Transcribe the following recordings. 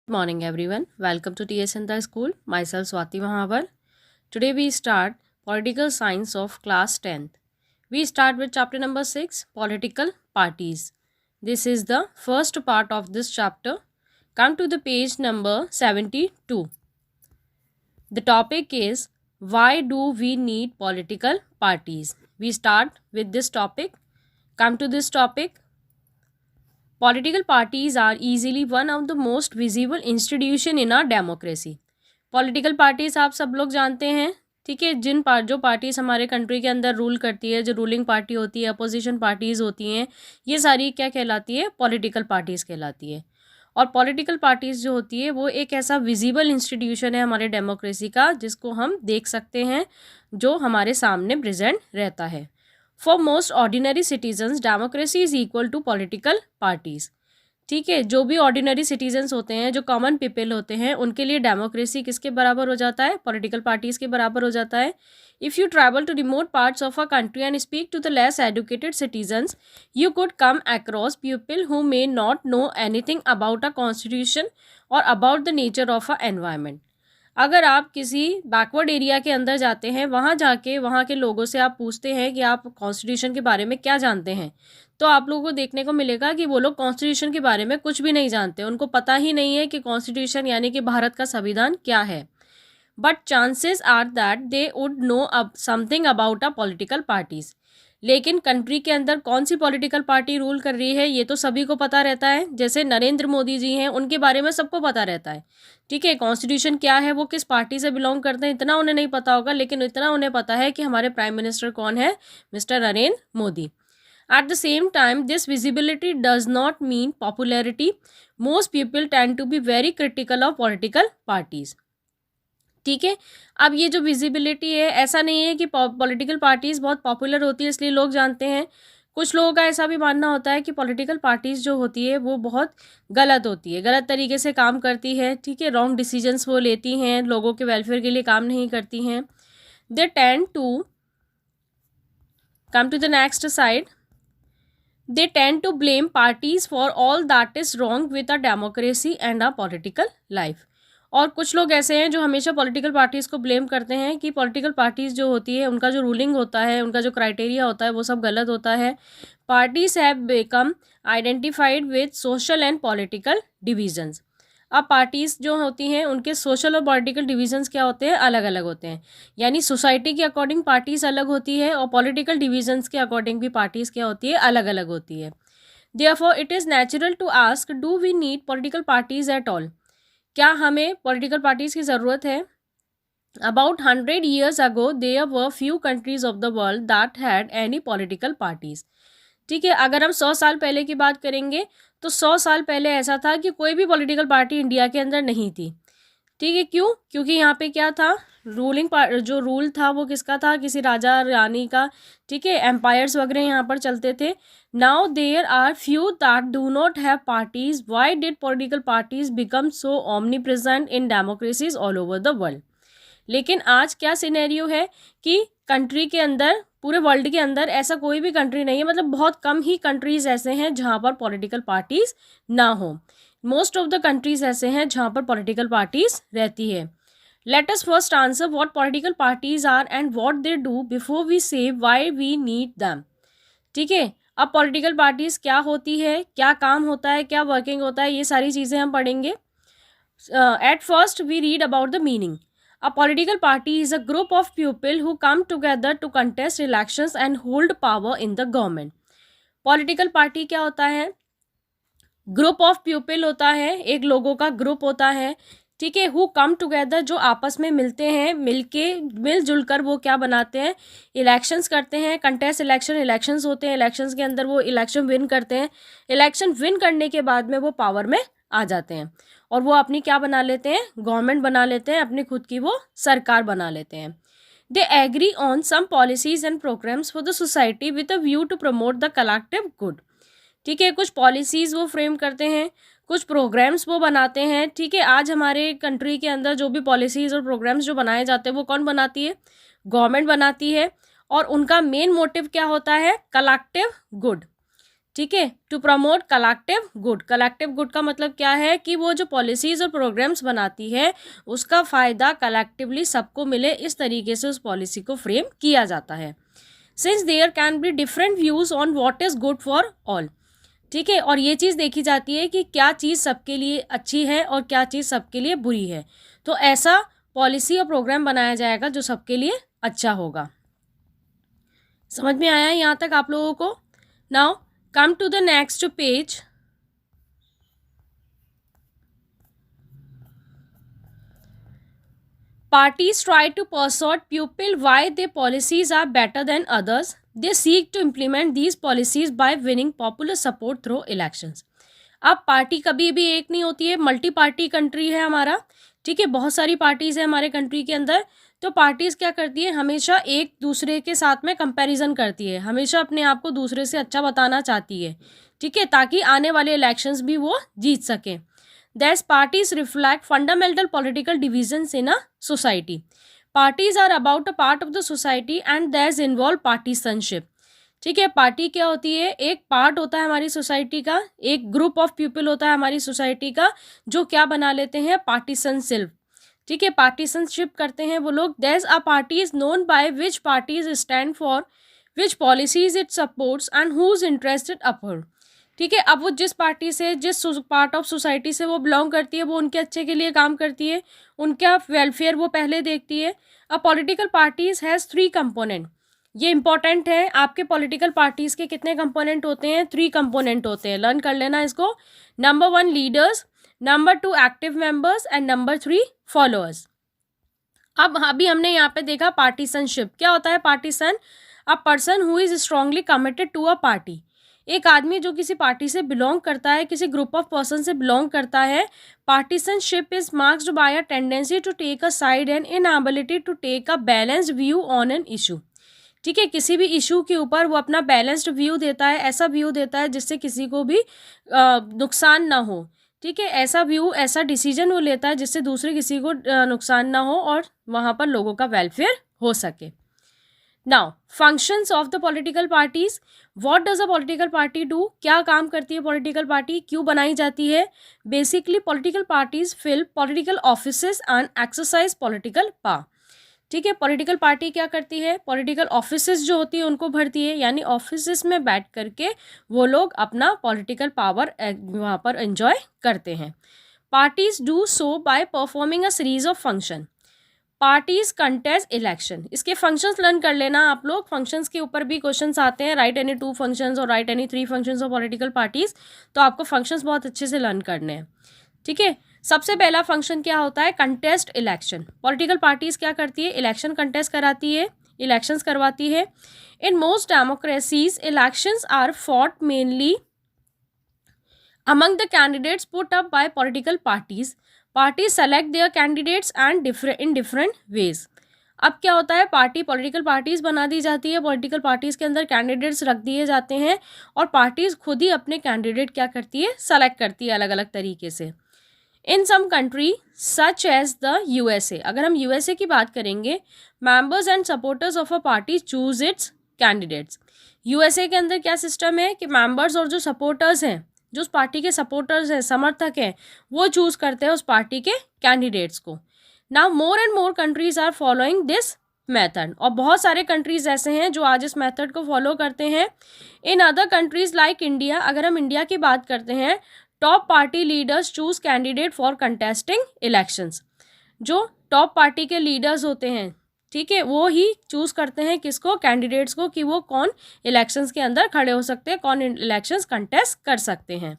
Good morning everyone. Welcome to TS Sandhar School. Myself Swati Mahavar. Today we start Political Science of class 10th. We start with chapter number 6, Political Parties. This is the first part of this chapter. Come to the page number 72. The topic is why do we need political parties? We start with this topic. Come to this topic. Political parties are easily one of the most visible institution in our democracy. Political parties आप सब लोग जानते हैं, ठीक है। जो parties हमारे country के अंदर रूल करती है, जो रूलिंग पार्टी होती है, अपोजिशन पार्टीज़ होती हैं, ये सारी क्या कहलाती है? पॉलिटिकल पार्टीज़ कहलाती है। और पॉलिटिकल पार्टीज़ जो होती है वो एक ऐसा विजिबल इंस्टीट्यूशन है हमारे डेमोक्रेसी का, जिसको हम देख सकते हैं, जो हमारे सामने प्रेजेंट रहता है। For most ordinary citizens democracy is equal to political parties. ठीक है, जो भी ऑर्डिनरी सिटीजन्स होते हैं, जो कॉमन पीपल होते हैं, उनके लिए डेमोक्रेसी किसके बराबर हो जाता है? पॉलिटिकल पार्टीज़ के बराबर हो जाता है। If you travel to remote parts of a country and speak to the less educated citizens, you could come across people who may not know anything about a constitution और about the nature of a environment. अगर आप किसी backward area के अंदर जाते हैं, वहाँ जाके वहाँ के लोगों से आप पूछते हैं कि आप कॉन्स्टिट्यूशन के बारे में क्या जानते हैं, तो आप लोगों को देखने को मिलेगा कि वो लोग कॉन्स्टिट्यूशन के बारे में कुछ भी नहीं जानते। उनको पता ही नहीं है कि कॉन्स्टिट्यूशन यानी कि भारत का संविधान क्या है। But chances are that they would know of something about a political parties. लेकिन कंट्री के अंदर कौन सी पॉलिटिकल पार्टी रूल कर रही है, ये तो सभी को पता रहता है। जैसे नरेंद्र मोदी जी हैं, उनके बारे में सबको पता रहता है, ठीक है। कॉन्स्टिट्यूशन क्या है, वो किस पार्टी से बिलोंग करते हैं, इतना उन्हें नहीं पता होगा, लेकिन इतना उन्हें पता है कि हमारे प्राइम मिनिस्टर कौन है, mister Narendra Modi. At the same time, this visibility does not mean popularity. Most people tend to be very critical of political parties. ठीक है। अब ये जो विजिबिलिटी है, ऐसा नहीं है कि पॉलिटिकल पार्टीज़ बहुत पॉपुलर होती है इसलिए लोग जानते हैं। कुछ लोगों का ऐसा भी मानना होता है कि पॉलिटिकल पार्टीज़ जो होती है वो बहुत गलत होती है, गलत तरीके से काम करती है, ठीक है। रॉन्ग डिसीजंस वो लेती हैं, लोगों के वेलफेयर के लिए काम नहीं करती हैं। They tend to come to the next side. They tend to blame parties for all that is wrong with a democracy and a political life. और कुछ लोग ऐसे हैं जो हमेशा पॉलिटिकल पार्टीज़ को ब्लेम करते हैं कि पॉलिटिकल पार्टीज़ जो होती है, उनका जो रूलिंग होता है, उनका जो क्राइटेरिया होता है, वो सब गलत होता है। Parties have become identified with social and political divisions. अब पार्टीज़ जो होती हैं, उनके सोशल और पॉलिटिकल डिविजन्स क्या होते हैं? अलग अलग होते हैं। यानी सोसाइटी के अकॉर्डिंग पार्टीज़ अलग होती है और पॉलिटिकल डिविजन्स के अकॉर्डिंग भी पार्टीज़ क्या होती है? अलग अलग होती है। Therefore it is natural to ask, do we need political parties at all? क्या हमें पॉलिटिकल पार्टीज़ की ज़रूरत है? About 100 years ago, there were few countries of the world that had any political parties. ठीक है, अगर हम 100 साल पहले की बात करेंगे तो 100 साल पहले ऐसा था कि कोई भी पॉलिटिकल पार्टी इंडिया के अंदर नहीं थी, ठीक है। क्यों? क्योंकि यहाँ पे क्या था, जो रूल था वो किसका था? किसी राजा रानी का, ठीक है। एम्पायर्स वगैरह यहाँ पर चलते थे। Now there are few that do not have parties. Why did political parties become so omnipresent in democracies all over the world? लेकिन आज क्या सिनेरियो है कि कंट्री के अंदर, पूरे वर्ल्ड के अंदर ऐसा कोई भी कंट्री नहीं है, मतलब बहुत कम ही कंट्रीज़ ऐसे हैं जहाँ पर पॉलिटिकल पार्टीज़ ना हो। मोस्ट ऑफ द कंट्रीज़ ऐसे हैं जहाँ पर पॉलिटिकल पार्टीज़ रहती है। Let us first answer what political parties are and what they do before we say why we need them. ठीक है, अब पॉलिटिकल पार्टीज़ क्या होती है, क्या काम होता है, क्या वर्किंग होता है, ये सारी चीज़ें हम पढ़ेंगे। At first we read about the meaning. A political party is a group of people who come together to contest elections and hold power in the government. Political party क्या होता है? ग्रुप ऑफ पीपल होता है, एक लोगों का group होता है, ठीक है। हु कम टुगेदर, जो आपस में मिलते हैं, मिलजुल कर वो क्या बनाते हैं? इलेक्शंस करते हैं, कंटेस्ट इलेक्शंस होते हैं। इलेक्शंस के अंदर वो इलेक्शन विन करते हैं। इलेक्शन विन करने के बाद में वो पावर में आ जाते हैं और वो अपनी क्या बना लेते हैं? गवर्नमेंट बना लेते हैं, अपनी खुद की वो सरकार बना लेते हैं। They agree on some policies and programmes for the society with a view to promote the collective good. ठीक है, कुछ पॉलिसीज़ वो फ्रेम करते हैं, कुछ प्रोग्राम्स वो बनाते हैं, ठीक है। आज हमारे कंट्री के अंदर जो भी पॉलिसीज़ और प्रोग्राम्स जो बनाए जाते हैं वो कौन बनाती है? गवर्नमेंट बनाती है। और उनका मेन मोटिव क्या होता है? Collective good. ठीक है, to promote collective good. Collective good का मतलब क्या है कि वो जो पॉलिसीज़ और प्रोग्राम्स बनाती है उसका फ़ायदा कलेक्टिवली सबको मिले, इस तरीके से उस पॉलिसी को फ्रेम किया जाता है। Since there can be different views on what is good for all, ठीक है, और ये चीज़ देखी जाती है कि क्या चीज़ सबके लिए अच्छी है और क्या चीज़ सबके लिए बुरी है, तो ऐसा पॉलिसी और प्रोग्राम बनाया जाएगा जो सबके लिए अच्छा होगा। समझ में आया है यहाँ तक आप लोगों को? Now come to the next page. Parties try to persuade people why their policies are better than others. They seek to implement these policies by winning popular support through elections. अब पार्टी कभी भी एक नहीं होती है, multi party country है हमारा, ठीक है, बहुत सारी पार्टीज़ है हमारे कंट्री के अंदर। तो पार्टीज़ क्या करती है, हमेशा एक दूसरे के साथ में कंपैरिजन करती है, हमेशा अपने आप को दूसरे से अच्छा बताना चाहती है, ठीक है, ताकि आने वाले इलेक्शंस भी वो जीत सकें। These parties reflect fundamental political divisions in a society. Parties are about a part of the society and these involve partisanship. ठीक है, पार्टी क्या होती है, एक पार्ट होता है हमारी सोसाइटी का, एक ग्रुप ऑफ पीपल होता है हमारी सोसाइटी का जो क्या बना लेते हैं, पार्टीसनशिप, ठीक है, पार्टीसनशिप करते हैं वो लोग। There a party is known by which parties stand for which policies it supports and whose interested upward, ठीक है। अब वो जिस पार्टी से, जिस पार्ट ऑफ सोसाइटी से वो बिलोंग करती है, वो उनके अच्छे के लिए काम करती है, उनका वेलफेयर वो पहले देखती है। A political parties has 3 component, ये इंपॉर्टेंट है, आपके पॉलिटिकल पार्टीज़ के कितने कंपोनेंट होते हैं, 3 कंपोनेंट होते हैं, लर्न कर लेना इसको। Number 1 leaders, number 2 active members and number 3 followers. अब अभी हमने यहाँ पे देखा पार्टीसनशिप, क्या होता है partisan, a person who is strongly committed to a party, एक आदमी जो किसी पार्टी से बिलोंग करता है, किसी ग्रुप ऑफ पर्सन से बिलोंग करता है। Partisanship is marked by a tendency to take a side and inability to take a balanced view on an issue, ठीक है, किसी भी इशू के ऊपर वो अपना बैलेंस्ड व्यू देता है, ऐसा व्यू देता है जिससे किसी को भी नुकसान ना हो, ठीक है, ऐसा व्यू, ऐसा डिसीजन वो लेता है जिससे दूसरे किसी को नुकसान ना हो और वहाँ पर लोगों का वेलफेयर हो सके। Now functions of the political parties, what does a political party do, क्या काम करती है पॉलिटिकल पार्टी, क्यों बनाई जाती है। Basically political parties fill political offices and exercise political power, ठीक है, पॉलिटिकल पार्टी क्या करती है, पॉलिटिकल ऑफिसेस जो होती है उनको भरती है, यानी ऑफिसेस में बैठ करके वो लोग अपना पॉलिटिकल पावर वहाँ पर एंजॉय करते हैं। Parties do so by performing a series of function, parties contest election, इसके फंक्शंस लर्न कर लेना आप लोग, फंक्शंस के ऊपर भी क्वेश्चंस आते हैं, राइट एनी 2 फंक्शंस और right any 3 functions of political parties, तो आपको फंक्शंस बहुत अच्छे से लर्न करने हैं, ठीक है। सबसे पहला फंक्शन क्या होता है, कंटेस्ट इलेक्शन, पॉलिटिकल पार्टीज क्या करती है, इलेक्शन कंटेस्ट कराती है, इलेक्शंस करवाती है। In most democracies elections are fought mainly among the candidates put up by political parties, party select their candidates and in different ways. अब क्या होता है, पार्टी, पॉलिटिकल पार्टीज बना दी जाती है, पॉलिटिकल पार्टीज के अंदर कैंडिडेट्स रख दिए जाते हैं और पार्टीज खुद ही अपने कैंडिडेट क्या करती है, सेलेक्ट करती है अलग अलग तरीके से। In some country such as the USA, अगर हम यूएसए की बात करेंगे, members and supporters of a party choose its candidates. USA के अंदर क्या सिस्टम है कि मेंबर्स और जो सपोर्टर्स हैं, जो उस पार्टी के सपोर्टर्स हैं, समर्थक हैं, वो चूज करते हैं उस पार्टी के कैंडिडेट्स को। Now more and more countries are following this method, और बहुत सारे कंट्रीज ऐसे हैं जो आज इस मेथड को फॉलो करते हैं। In other countries like India, अगर हम इंडिया की बात करते हैं, top party leaders choose candidate for contesting elections, जो टॉप पार्टी के लीडर्स होते हैं, ठीक है, वो ही चूज करते हैं किसको, कैंडिडेट्स को, कि वो कौन इलेक्शंस के अंदर खड़े हो सकते हैं, कौन इलेक्शंस कंटेस्ट कर सकते हैं।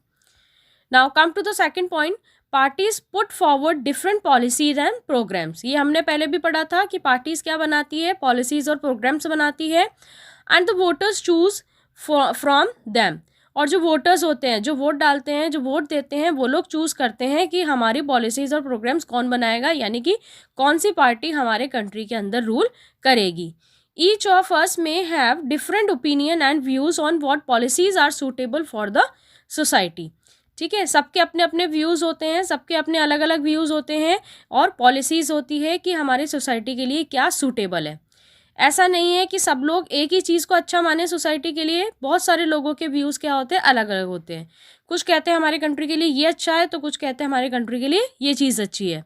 Now come to the second point, parties put forward different policies and programmes, ये हमने पहले भी पढ़ा था कि पार्टीज क्या बनाती है, पॉलिसीज और प्रोग्राम्स बनाती है, and the voters choose from them, और जो वोटर्स होते हैं, जो वोट डालते हैं, जो वोट देते हैं, वो लोग चूज़ करते हैं कि हमारी पॉलिसीज़ और प्रोग्राम्स कौन बनाएगा, यानी कि कौन सी पार्टी हमारे कंट्री के अंदर रूल करेगी। Each of us may have different opinion and views on what policies are suitable for the society, ठीक है, सबके अपने अपने व्यूज़ होते हैं, सबके अपने अलग अलग व्यूज़ होते हैं और पॉलिसीज़ होती है कि हमारी सोसाइटी के लिए क्या सूटेबल है। ऐसा नहीं है कि सब लोग एक ही चीज़ को अच्छा माने सोसाइटी के लिए। बहुत सारे लोगों के व्यूज़ क्या होते हैं, अलग अलग होते हैं। कुछ कहते हैं हमारे कंट्री के लिए ये अच्छा है, तो कुछ कहते हैं हमारे कंट्री के लिए ये चीज़ अच्छी है।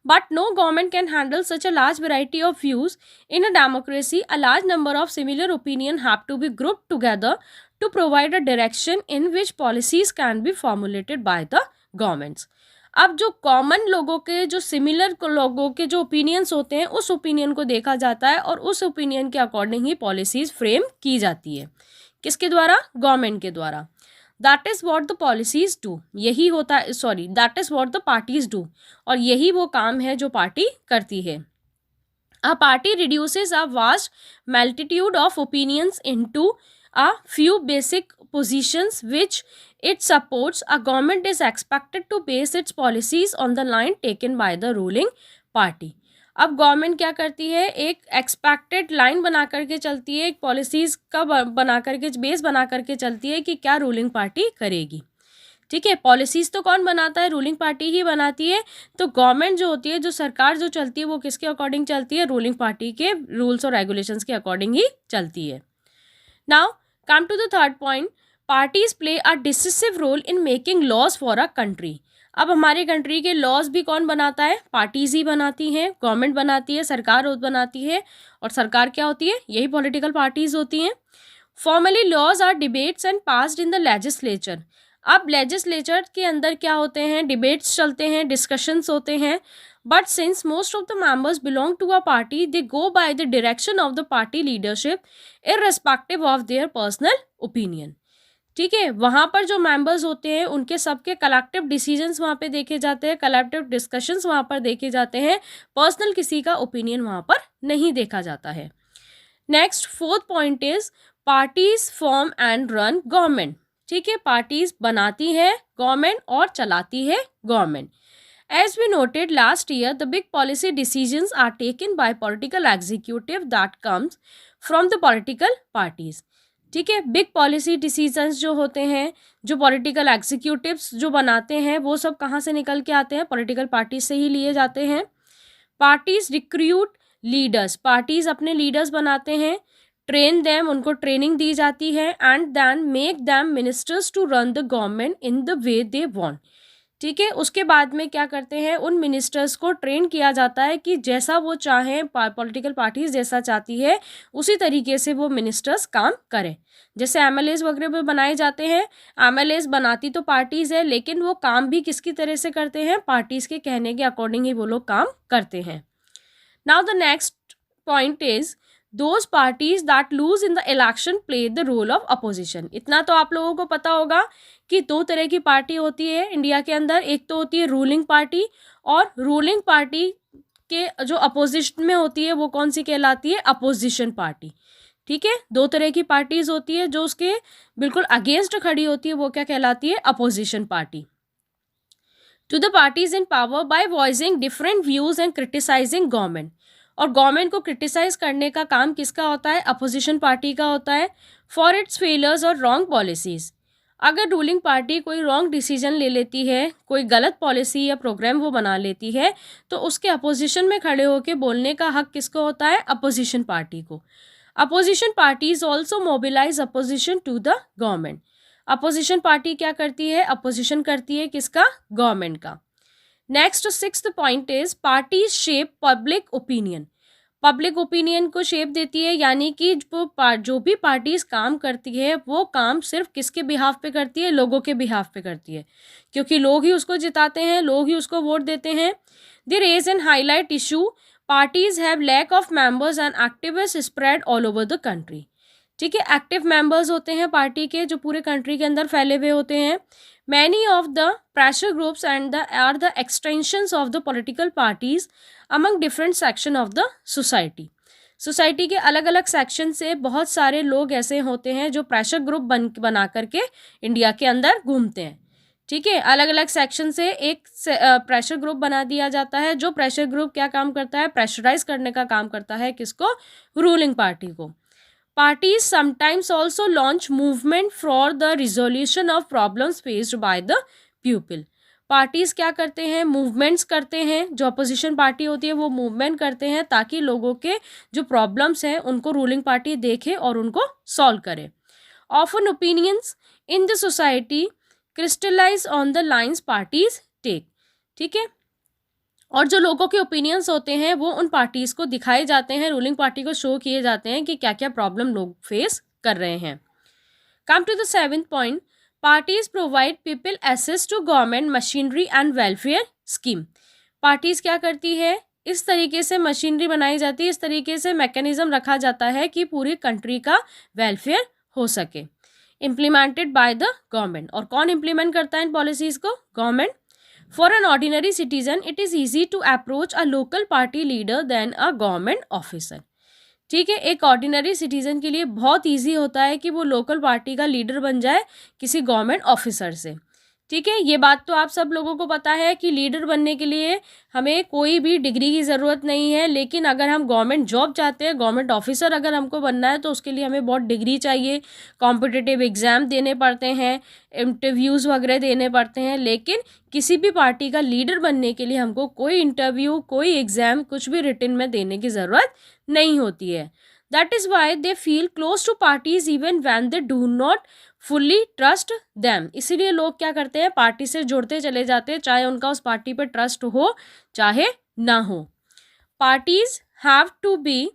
But no government can handle such a large variety of views. In a democracy, a large number of similar opinions have to be grouped together to provide a direction in which policies can be formulated by the governments. अब जो common लोगों के, जो similar लोगों के जो opinions होते हैं, उस ओपिनियन को देखा जाता है और उस ओपिनियन के अकॉर्डिंग ही पॉलिसीज फ्रेम की जाती है। किसके द्वारा? गवर्नमेंट के द्वारा। That is what the policies do, यही होता है, sorry, that is what the parties do, और यही वो काम है जो पार्टी करती है। A party reduces a vast multitude of opinions into a few basic positions which it supports. A government is expected to base its policies on the line taken by the ruling party. अब government क्या करती है, एक expected line बना करके चलती है, एक पॉलिसीज़ का बना करके, बेस बना करके चलती है कि क्या रूलिंग पार्टी करेगी। ठीक है, पॉलिसीज़ तो कौन बनाता है? रूलिंग पार्टी ही बनाती है। तो गवर्नमेंट जो होती है, जो सरकार जो चलती है, वो किसके अकॉर्डिंग चलती है? रूलिंग पार्टी के रूल्स और रेगुलेशंस के अकॉर्डिंग ही चलती है। Now come to the third point, parties play a decisive role in making laws for a country. अब हमारे कंट्री के लॉज भी कौन बनाता है? पार्टीज ही बनाती हैं, गवर्नमेंट बनाती है, सरकार बनाती है, और सरकार क्या होती है? यही पॉलिटिकल पार्टीज होती हैं। Formally laws are debates and passed in the legislature. अब लेजिस्लेचर के अंदर क्या होते हैं? डिबेट्स चलते हैं, डिस्कशंस होते हैं। But since most of the members belong to a party, they go by the direction of the party leadership irrespective of their personal opinion. ठीक है, वहाँ पर जो मेंबर्स होते हैं उनके सबके कलेक्टिव डिसीजंस वहाँ पे देखे जाते हैं, कलेक्टिव डिस्कशंस वहाँ पर देखे जाते हैं, पर्सनल किसी का ओपिनियन वहाँ पर नहीं देखा जाता है। Next fourth point is parties form and run government. ठीक है, पार्टीज बनाती है गवर्नमेंट और चलाती है government. As we noted last year, the big policy decisions are taken by political executive that comes from the political parties. ठीक है, big policy decisions जो होते हैं, जो पॉलिटिकल एग्जीक्यूटिव्स जो बनाते हैं, वो सब कहाँ से निकल के आते हैं? पॉलिटिकल पार्टीज से ही लिए जाते हैं। पार्टीज रिक्रूट लीडर्स, पार्टीज अपने लीडर्स बनाते हैं, ट्रेन देम, उनको ट्रेनिंग दी जाती है, and then make them ministers to run the government in the way they want. ठीक है, उसके बाद में क्या करते हैं? उन मिनिस्टर्स को ट्रेन किया जाता है कि जैसा वो चाहें, पॉलिटिकल पार्टीज जैसा चाहती है उसी तरीके से वो मिनिस्टर्स काम करें। जैसे एमएलएज वगैरह भी बनाए जाते हैं, एमएलएज बनाती तो पार्टीज है, लेकिन वो काम भी किसकी तरह से करते हैं? पार्टीज के कहने के अकॉर्डिंग ही वो लोग काम करते हैं। Now the next point is those parties that lose in the election play the role of opposition. इतना तो आप लोगों को पता होगा कि दो तरह की पार्टी होती है इंडिया के अंदर। एक तो होती है रूलिंग पार्टी, और रूलिंग पार्टी के जो अपोजिशन में होती है वो कौन सी कहलाती है? Opposition party. ठीक है, दो तरह की पार्टीज होती है, जो उसके बिल्कुल अगेंस्ट खड़ी होती है वो क्या कहलाती है? Opposition party. To the parties in power by voicing different views and criticising government. और गवर्नमेंट को क्रिटिसाइज करने का काम किसका होता है? अपोजिशन पार्टी का होता है, फॉर इट्स फेलियर्स और रॉन्ग पॉलिसीज। अगर रूलिंग पार्टी कोई रॉन्ग डिसीजन ले लेती है, कोई गलत पॉलिसी या प्रोग्राम वो बना लेती है, तो उसके अपोजिशन में खड़े होकर बोलने का हक किसको होता है? अपोजिशन पार्टी को। Opposition parties also mobilise opposition to the government. Opposition party क्या करती है? अपोजिशन करती है किसका? गवर्नमेंट का। Next sixth point is parties shape public opinion. Public opinion को शेप देती है, यानी कि जो भी पार्टीज काम करती है वो काम सिर्फ किसके बिहाफ पे करती है? लोगों के बिहाफ पे करती है, क्योंकि लोग ही उसको जिताते हैं, लोग ही उसको वोट देते हैं। They raise and highlight issue, parties have lakh of members and activist spread all over the country. ठीक है, एक्टिव मेंबर्स होते हैं पार्टी के जो पूरे कंट्री के अंदर फैले हुए होते हैं। Many of the pressure groups and are the extensions of the political parties among different section of the society. Society के अलग अलग सेक्शन से बहुत सारे लोग ऐसे होते हैं जो प्रेशर ग्रुप बना करके इंडिया के अंदर घूमते हैं। ठीक है, अलग अलग सेक्शन से एक प्रेशर ग्रुप बना दिया जाता है, जो प्रेशर ग्रुप क्या काम करता है? प्रेशराइज करने का काम करता है किसको? रूलिंग पार्टी को। Parties sometimes also launch movement for the resolution of problems faced by the people. Parties क्या करते हैं, मूवमेंट्स करते हैं, जो अपोजिशन पार्टी होती है वो मूवमेंट करते हैं ताकि लोगों के जो प्रॉब्लम्स हैं उनको रूलिंग पार्टी देखे और उनको सॉल्व करे। Often opinions in the society crystallise on the lines parties take, ठीक है, और जो लोगों के ओपिनियंस होते हैं वो उन पार्टीज़ को दिखाए जाते हैं, रूलिंग पार्टी को शो किए जाते हैं कि क्या क्या प्रॉब्लम लोग फेस कर रहे हैं। Come to the 7th point, parties provide people access to government machinery and welfare scheme. पार्टीज क्या करती है, इस तरीके से मशीनरी बनाई जाती है, इस तरीके से मैकेनिज्म रखा जाता है कि पूरी कंट्री का वेलफेयर हो सके। इम्प्लीमेंटेड बाय द गवर्नमेंट, और कौन इम्प्लीमेंट करता है इन पॉलिसीज को, government. For an ordinary citizen it is easy to approach a local party leader than a government officer, ठीक है। एक ऑर्डिनरी सिटीजन के लिए बहुत ईजी होता है कि वो लोकल पार्टी का लीडर बन जाए किसी गवर्नमेंट ऑफिसर से, ठीक है। ये बात तो आप सब लोगों को पता है कि लीडर बनने के लिए हमें कोई भी डिग्री की ज़रूरत नहीं है, लेकिन अगर हम गवर्नमेंट जॉब चाहते हैं, गवर्नमेंट ऑफिसर अगर हमको बनना है तो उसके लिए हमें बहुत डिग्री चाहिए, कॉम्पिटिटिव एग्ज़ाम देने पड़ते हैं, इंटरव्यूज़ वगैरह देने पड़ते हैं। लेकिन किसी भी पार्टी का लीडर बनने के लिए हमको कोई इंटरव्यू, कोई एग्ज़ाम, कुछ भी रिटन में देने की ज़रूरत नहीं होती है। That is why they feel close to parties even when they do not fully trust them. इसीलिए लोग क्या करते हैं, पार्टी से जुड़ते चले जाते हैं, चाहे उनका उस पार्टी पर ट्रस्ट हो चाहे ना हो। Parties have to be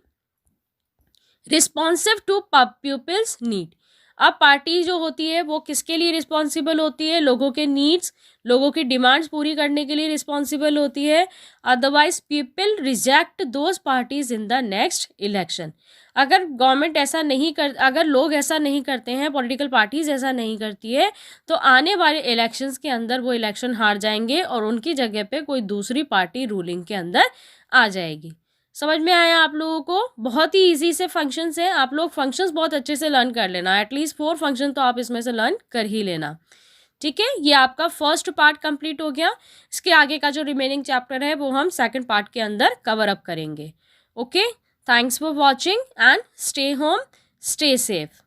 responsive to people's need. अब पार्टी जो होती है वो किसके लिए रिस्पॉन्सिबल होती है, लोगों के नीड्स, लोगों की डिमांड्स पूरी करने के लिए रिस्पॉन्सिबल होती है। Otherwise people reject those parties in the next election. अगर गवर्नमेंट ऐसा नहीं कर, अगर लोग ऐसा नहीं करते हैं, पॉलिटिकल पार्टीज ऐसा नहीं करती है, तो आने वाले इलेक्शंस के अंदर वो इलेक्शन हार जाएंगे और उनकी जगह पे कोई दूसरी पार्टी रूलिंग के अंदर आ जाएगी। समझ में आया आप लोगों को? बहुत ही इजी से फंक्शंस हैं, आप लोग फंक्शंस बहुत अच्छे से लर्न कर लेना, एटलीस्ट 4 फंक्शन तो आप इसमें से लर्न कर ही लेना, ठीक है। ये आपका फर्स्ट पार्ट कंप्लीट हो गया। इसके आगे का जो रिमेनिंग चैप्टर है वो हम सेकंड पार्ट के अंदर कवर अप करेंगे। Okay, thanks for watching and stay home, stay safe.